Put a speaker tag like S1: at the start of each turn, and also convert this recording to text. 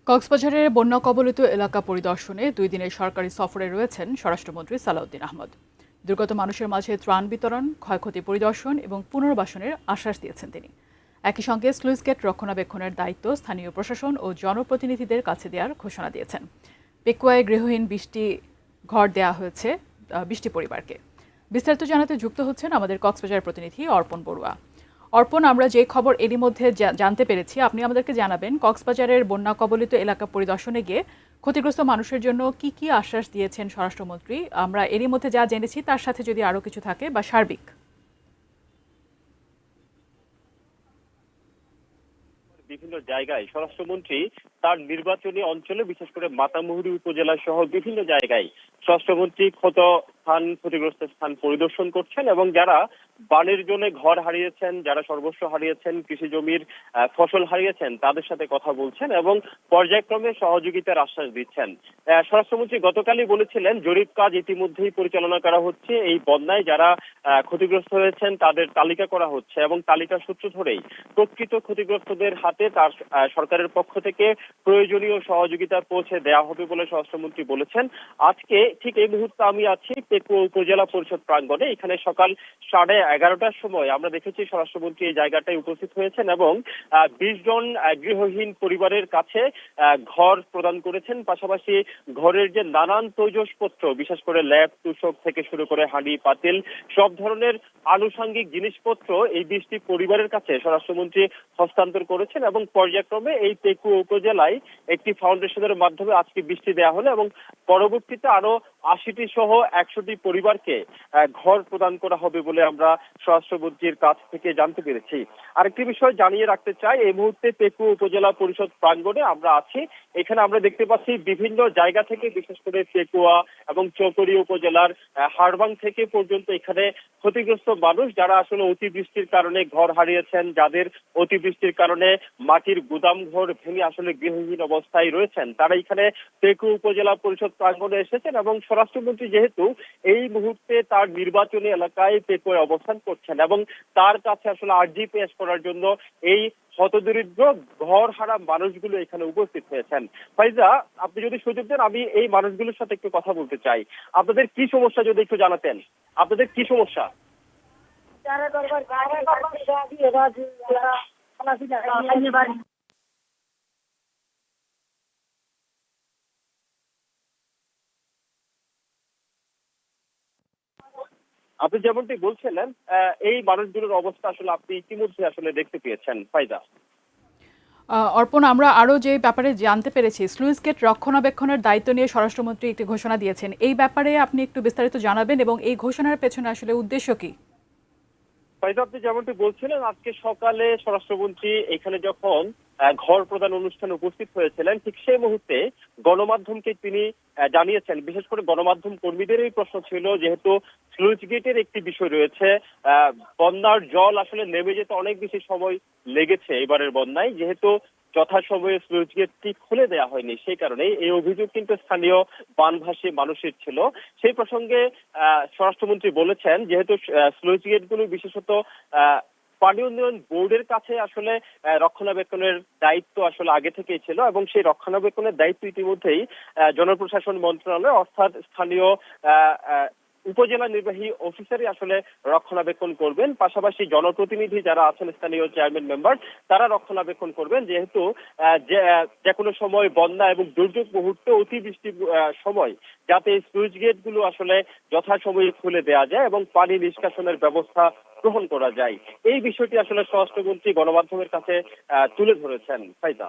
S1: কক্সবাজারের বন্যা কবলিত এলাকা পরিদর্শনে 2 দিনের সরকারি সফরে রয়েছেন স্বরাষ্ট্রমন্ত্রী সালাউদ্দিন আহমদ। দুর্গত মানুষের মাঝে ত্রাণ বিতরণ, ক্ষয়ক্ষতি পরিদর্শন এবং পুনর্বাসনের আশ্বাস দিয়েছেন তিনি। একই সঙ্গে স্লুইস গেট রক্ষণাবেক্ষণের দায়িত্ব স্থানীয় প্রশাসন ও জনপ্রতিনিধিদের কাছে দেওয়ার ঘোষণা দিয়েছেন। পেকুয়ায় গৃহহীন 20টি ঘর দেওয়া হয়েছে 20টি পরিবারকে। বিস্তারিত জানাতে যুক্ত হচ্ছেন আমাদের কক্সবাজার প্রতিনিধি অর্পণ বড়ুয়া। অর্পণ, আমরা যে খবর এরই মধ্যে জানতে পেরেছি, আপনি আমাদেরকে জানাবেন কক্সবাজারের বন্যা কবলিত এলাকা পরিদর্শনে গিয়ে ক্ষতিগ্রস্ত মানুষের জন্য কি কি আশ্বাস দিয়েছেন স্বরাষ্ট্রমন্ত্রী। আমরা এরই মধ্যে যা জেনেছি তার সাথে যদি আরও কিছু থাকে বা সার্বিক।
S2: বিভিন্ন জায়গায় স্বরাষ্ট্রমন্ত্রী তার নির্বাচনী অঞ্চলে বিশেষ করে মাতামুহুরী উপজেলা সহ বিভিন্ন জায়গায় স্বরাষ্ট্রমন্ত্রী ক্ষতিগ্রস্ত স্থান পরিদর্শন করছেন এবং যারা বানের জন্য ঘর হারিয়েছেন, যারা সর্বস্ব হারিয়েছেন, কৃষি জমির ফসল হারিয়েছেন, তাদের সাথে কথা বলছেন এবং পর্যায়ক্রমে সহযোগিতার আশ্বাস দিচ্ছেন। স্বরাষ্ট্রমন্ত্রী গতকালই বলেছিলেন জরিপ কাজ ইতিমধ্যেই পরিচালনা করা হচ্ছে, এই বন্যায় যারা ক্ষতিগ্রস্ত হয়েছেন তাদের তালিকা করা হচ্ছে এবং তালিকার সূত্র ধরেই প্রকৃত ক্ষতিগ্রস্তদের হাতে তার সরকারের পক্ষ থেকে প্রয়োজনীয় সহযোগিতা পৌঁছে দেওয়া হবে বলে স্বরাষ্ট্রমন্ত্রী বলেছেন। আজকে ঠিক এই মুহূর্তে আমি আছি পেকুয়া উপজেলা পরিষদ প্রাঙ্গণে। এখানে সকাল 11:30টার সময় আমরা দেখেছি স্বরাষ্ট্রমন্ত্রী এই জায়গাটায় উপস্থিত হয়েছেন এবং 20 জন গৃহহীন পরিবারের কাছে ঘর প্রদান করেছেন। পাশাপাশি ঘরের যে নানান প্রয়োজনপত্র, বিশেষ করে ল্যাপ তুষক থেকে শুরু করে হাঁড়ি পাতিল, সব ধরনের আনুষঙ্গিক জিনিসপত্র এই 20টি পরিবারের কাছে স্বরাষ্ট্রমন্ত্রী হস্তান্তর করেছেন এবং পর্যায়ক্রমে এই পেকুয়া উপজেলায় একটি ফাউন্ডেশনের মাধ্যমে আজকে বৃষ্টি দেওয়া হলো এবং পরবর্তীতে আরো 80টি সহ 100টি পরিবারকে ঘর প্রদান করা হবে বলে আমরা স্বরাষ্ট্রমন্ত্রীর কাছ থেকে জানতে পেরেছি। আরেকটি বিষয় জানিয়ে রাখতে চাই, এই মুহূর্তে পেকুয়া উপজেলা পরিষদ প্রাঙ্গণে আমরা আছি। এখানে আমরা দেখতে পাচ্ছি বিভিন্ন জায়গা থেকে, বিশেষ করে পেকুয়া এবং চৌকরি উপজেলার হাড়বাং থেকে পর্যন্ত এখানে ক্ষতিগ্রস্ত মানুষ যারা আসলে অতিবৃষ্টির কারণে ঘর হারিয়েছেন, যাদের অতিবৃষ্টির কারণে মাটির গুদাম ঘর ভেঙে আসলে গৃহহীন অবস্থায় রয়েছেন, তারা এখানে পেকুয়া উপজেলা পরিষদ প্রাঙ্গণে এসেছেন এবং স্বরাষ্ট্রমন্ত্রী যেহেতু এই মুহূর্তে তার নির্বাচনী এলাকায় পেকুয়ায় অবস্থান করছেন এবং তার কাছে আসলে আর্জি পেশ করার জন্য এই হতদরিদ্র ঘর হারা মানুষগুলো এখানে উপস্থিত হয়েছেন। ফাইজা, আপনি যদি সুযোগ দেন আমি এই মানুষগুলোর সাথে একটু কথা বলতে চাই। আপনাদের কি সমস্যা যদি একটু জানাতেন, আপনাদের কি সমস্যা? আপনি যেমনটি বলছিলেন এই মানুষগুলোর অবস্থা আসলে আপনি ইতিমধ্যে আসলে দেখতে পেয়েছেন। ফাইজা,
S1: অর্পণ, আমরা আরও যে ব্যাপারে জানতে পেরেছি, স্লুইস গেট রক্ষণাবেক্ষণের দায়িত্ব নিয়ে স্বরাষ্ট্রমন্ত্রী একটি ঘোষণা দিয়েছেন। এই ব্যাপারে আপনি একটু বিস্তারিত জানাবেন এবং এই ঘোষণার পেছনে আসলে উদ্দেশ্য কি?
S2: ফাইজা, আপনি যেমনটি বলছিলেন আজকে সকালে স্বরাষ্ট্রমন্ত্রী এখানে যখন ঘর প্রদান অনুষ্ঠানে উপস্থিত হয়েছিলেন, ঠিক সেই মুহূর্তে গণমাধ্যমকে তিনি জানিয়েছেন, বিশেষ করে গণমাধ্যম কর্মীদেরই প্রশ্ন ছিল, যেহেতু স্লুইস গেটের একটি বিষয় রয়েছে, বন্যার জল আসলে নেমে যেতে অনেক বেশি সময় লেগেছে এবারের বন্যায়, যেহেতু যথাসময়ে স্লুইস গেটটি খুলে দেওয়া হয়নি, সেই কারণে এই অভিযোগ কিন্তু স্থানীয় বানভাসী মানুষের ছিল। সেই প্রসঙ্গে স্বরাষ্ট্রমন্ত্রী বলেছেন, যেহেতু স্লুইস গেটগুলো বিশেষত পানি উন্নয়ন বোর্ডের কাছে আসলে রক্ষণাবেক্ষণের দায়িত্ব আসলে আগে থেকেই ছিল এবং সেই রক্ষণাবেক্ষণের দায়িত্ব ইতিমধ্যেই জনপ্রশাসন মন্ত্রণালয় অর্থাৎ স্থানীয় উপজেলা নির্বাহী অফিসারই আসলে রক্ষণাবেক্ষণ করবেন। পাশাপাশি জনপ্রতিনিধি যারা আছেন, স্থানীয় চেয়ারম্যান মেম্বার, তারা রক্ষণাবেক্ষণ করবেন, যেহেতু যে কোনো সময় বন্যা এবং দুর্যোগ মুহূর্তে অতিবৃষ্টির সময় যাতে স্লুইস গেট গুলো আসলে যথাসময়ে খুলে দেওয়া যায় এবং পানি নিষ্কাশনের ব্যবস্থা গ্রহণ করা যায়, এই বিষয়টি আসলে স্বরাষ্ট্রমন্ত্রী গণমাধ্যমের কাছে তুলে ধরেছেন। ফাইজা।